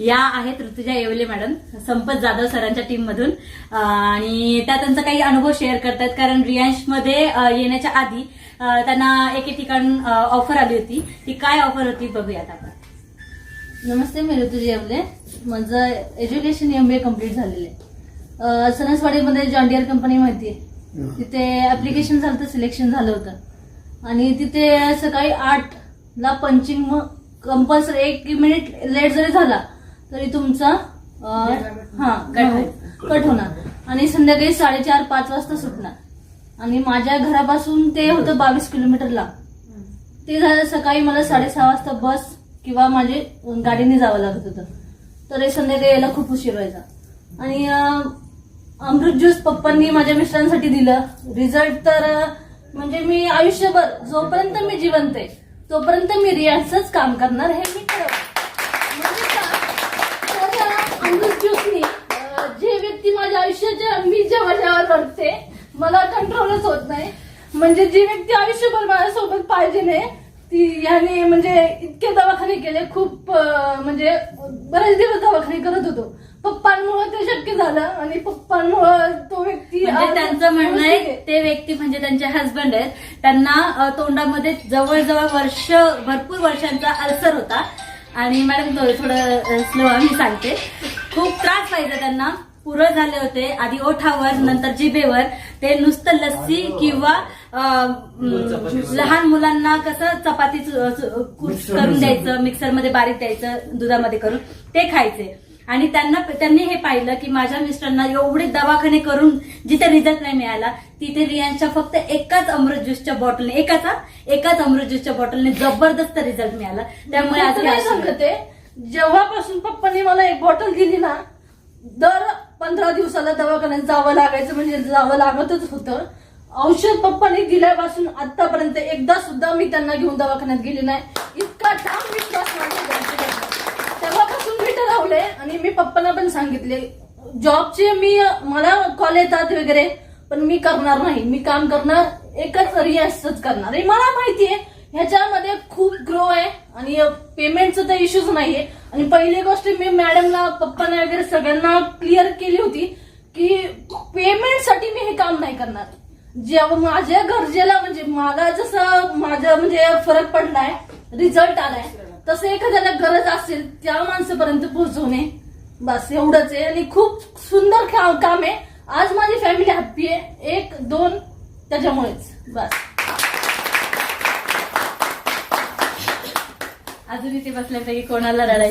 या आहेत ऋतुजा येवले मॅडम, संपत जाधव सरांच्या टीम मधून, आणि त्या त्यांचा काही अनुभव शेअर करतात. कारण रियांशमध्ये येण्याच्या आधी त्यांना एके ठिकाण ऑफर आली होती. ती काय ऑफर होती बघूयात आपण. नमस्ते, मी ऋतुजा येवले. माझं एज्युकेशन MBA कम्प्लीट झालेलं आहे. सणसवाडीमध्ये जॉन्डियर कंपनी माहिती आहे, तिथे ऍप्लिकेशन झालं होतं, सिलेक्शन झालं होतं. आणि तिथे सकाळी 8ला पंचिंग, मग कंपल्सरी 1 मिनिट लेट जरी झाला तरी तुमचा कट होणार. आणि संध्याकाळी 4:30-5 वाजता सुटणार. आणि माझ्या घरापासून ते होतं 22 किलोमीटरला. ते झालं सकाळी मला 6:30 वाजता बस किंवा माझे गाडीने जावं लागत होतं. तर संध्याकाळी यायला खूप उशीर व्हायचा. आणि अमृत ज्यूस पप्पांनी माझ्या मिस्टरांसाठी दिलं. रिझल्ट तर म्हणजे मी आयुष्यभर जोपर्यंत मी जिवंत आहे तोपर्यंत मी रियांशच काम करणार हे मी ठरवलं. म्हणजे तर अमृत ज्यूसनी जे व्यक्ती माझ्या आयुष्याच्या मी जेव्हा करते मला कंट्रोलच होत नाही. म्हणजे जी व्यक्ती आयुष्यभर माझ्यासोबत पाहिजे नाही ती याने म्हणजे इतके दवाखाने केले, खूप म्हणजे बरेच दिवस दवाखाने करत होतो. पप्पांमुळे ते शक्य झालं आणि पप्पांमुळे तो व्यक्ती म्हणजे त्यांचं म्हणणं आहे ते व्यक्ती म्हणजे त्यांचे हस्बंड आहेत. त्यांना तोंडामध्ये जवळजवळ भरपूर वर्षांचा अल्सर होता. आणि मॅडम थोडं स्लो मी सांगते, खूप त्रास व्हायचा त्यांना. पुरळ झाले होते आधी ओठावर, नंतर जिभेवर. ते नुसतं लस्सी किंवा लहान मुलांना कसं चपाती करून द्यायचं, मिक्सरमध्ये बारीक द्यायचं दुधामध्ये करून, ते खायचे. आणि त्यांनी हे पाहिलं की माझ्या मिस्टरांना एवढे दवाखाने करून जिथे रिझल्ट नाही मिळाला तिथे रियांशच्या फक्त एकाच अमृत ज्यूसच्या बॉटलने जबरदस्त रिझल्ट मिळाला. त्यामुळे आज सांगते, जेव्हापासून पप्पांनी मला एक बॉटल दिली ना, दर 15 दिवसाला दवाखान्यात जावं लागायचं, म्हणजे जावं लागतच होतं. औषध पप्पांनी दिल्यापासून आतापर्यंत एकदा सुद्धा मी त्यांना घेऊन दवाखान्यात गेली नाही. इतका ठाम विश्वास माझ्या. तेव्हापासून मी ठरवले आणि मी पप्पांना पण सांगितले, जॉबचे मला कॉल येतात वगैरे, पण मी करणार नाही. मी काम करणार एकच रियांशच करणार. मला माहितीये ह्याच्यामध्ये खूप ग्रो आहे आणि पेमेंटचं तर इश्यूज नाहीये. आणि पहिली गोष्ट मी मॅडमला, पप्पांना वगैरे सगळ्यांना क्लिअर केली होती की पेमेंटसाठी मी हे काम नाही करणार. जेव्हा माझ्या गरजेला म्हणजे मला जसं माझं म्हणजे फरक पडलाय, रिझल्ट आलाय, तसं एखाद्याला गरज असेल त्या माणसापर्यंत पोहोचवणे, बस एवढंच आहे. आणि खूप सुंदर काम आहे. आज माझी फॅमिली हॅप्पी आहे, 1-2 त्याच्यामुळेच बस. अजून इथे बसल्यापैकी कोणाला रडायचं